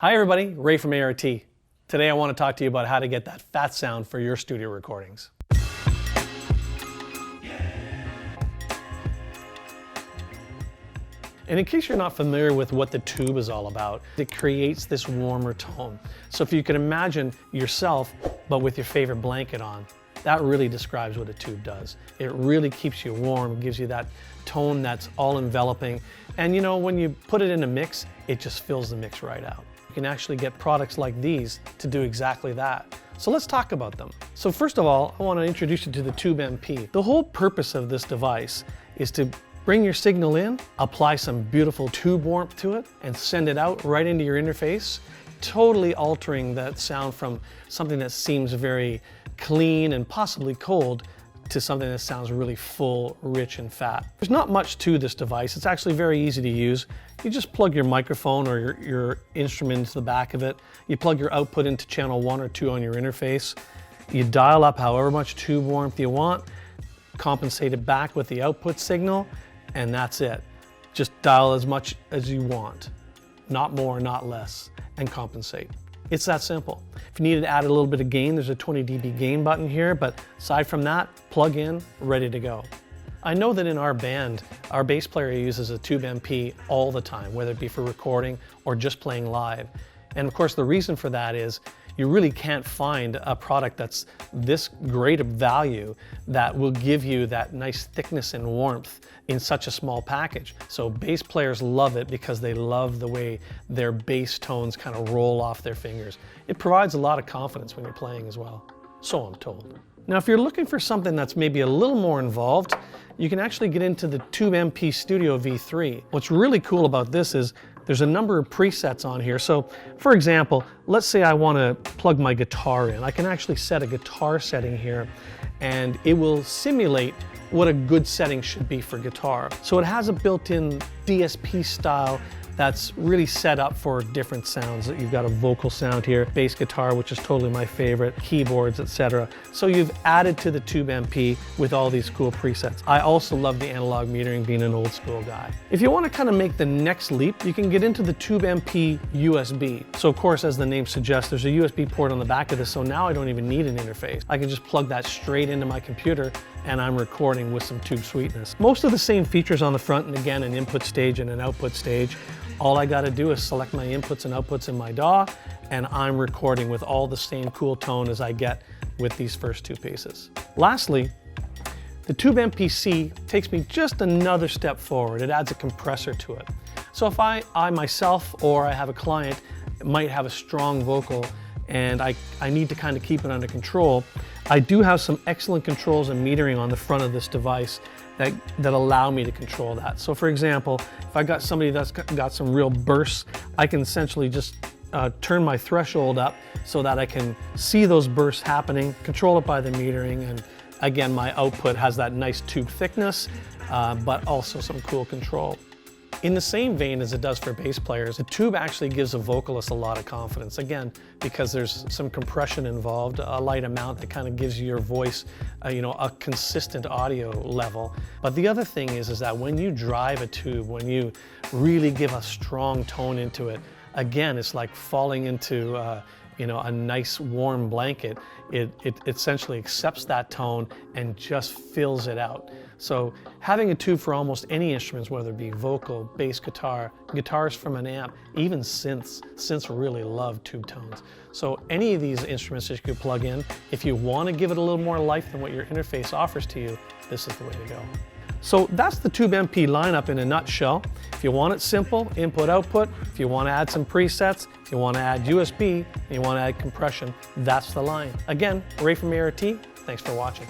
Hi everybody, Ray from ART. Today I want to talk to you about how to get that fat sound for your studio recordings. And in case you're not familiar with what the tube is all about, it creates this warmer tone. So if you can imagine yourself, but with your favorite blanket on, that really describes what a tube does. It really keeps you warm, gives you that tone that's all enveloping. And you know, when you put it in a mix, it just fills the mix right out. You can actually get products like these to do exactly that. So let's talk about them. So first of all, I want to introduce you to the Tube MP. The whole purpose of this device is to bring your signal in, apply some beautiful tube warmth to it, and send it out right into your interface, totally altering that sound from something that seems very clean and possibly cold to something that sounds really full, rich, and fat. There's not much to this device. It's actually very easy to use. You just plug your microphone or your instrument into the back of it. You plug your output into channel 1 or 2 on your interface. You dial up however much tube warmth you want, compensate it back with the output signal, and that's it. Just dial as much as you want. Not more, not less, and compensate. It's that simple. If you need to add a little bit of gain, there's a 20 dB gain button here, but aside from that, plug in, ready to go. I know that in our band, our bass player uses a Tube MP all the time, whether it be for recording or just playing live. And of course, the reason for that is you really can't find a product that's this great of value that will give you that nice thickness and warmth in such a small package. So bass players love it because they love the way their bass tones kind of roll off their fingers. It provides a lot of confidence when you're playing as well. So I'm told. Now, if you're looking for something that's maybe a little more involved, you can actually get into the Tube MP Studio V3. What's really cool about this is there's a number of presets on here. So for example, let's say I want to plug my guitar in. I can actually set a guitar setting here and it will simulate what a good setting should be for guitar. So it has a built-in DSP style that's really set up for different sounds. You've got a vocal sound here, bass guitar, which is totally my favorite, keyboards, etc. So you've added to the Tube MP with all these cool presets. I also love the analog metering, being an old school guy. If you want to kind of make the next leap, you can get into the Tube MP USB. So of course, as the name suggests, there's a USB port on the back of this, so now I don't even need an interface. I can just plug that straight into my computer and I'm recording with some tube sweetness. Most of the same features on the front, and again, an input stage and an output stage. All I got to do is select my inputs and outputs in my DAW, and I'm recording with all the same cool tone as I get with these first two pieces. Lastly, the Tube MP-C takes me just another step forward. It adds a compressor to it. So if I myself or I have a client might have a strong vocal and I need to kind of keep it under control, I do have some excellent controls and metering on the front of this device that allow me to control that. So for example, if I got somebody that's got some real bursts, I can essentially just turn my threshold up so that I can see those bursts happening, control it by the metering, and again, my output has that nice tube thickness, but also some cool control. In the same vein as it does for bass players, the tube actually gives a vocalist a lot of confidence, again, because there's some compression involved, a light amount that kind of gives your voice a consistent audio level. But the other thing is that when you drive a tube, when you really give a strong tone into it, again, it's like falling into a nice warm blanket. It essentially accepts that tone and just fills it out. So having a tube for almost any instruments, whether it be vocal, bass guitar, guitars from an amp, even synths really love tube tones. So any of these instruments that you could plug in, if you want to give it a little more life than what your interface offers to you, this is the way to go. So that's the Tube MP lineup in a nutshell. If you want it simple, input, output. If you want to add some presets, if you want to add USB, and you want to add compression, that's the line. Again, Ray from ART, thanks for watching.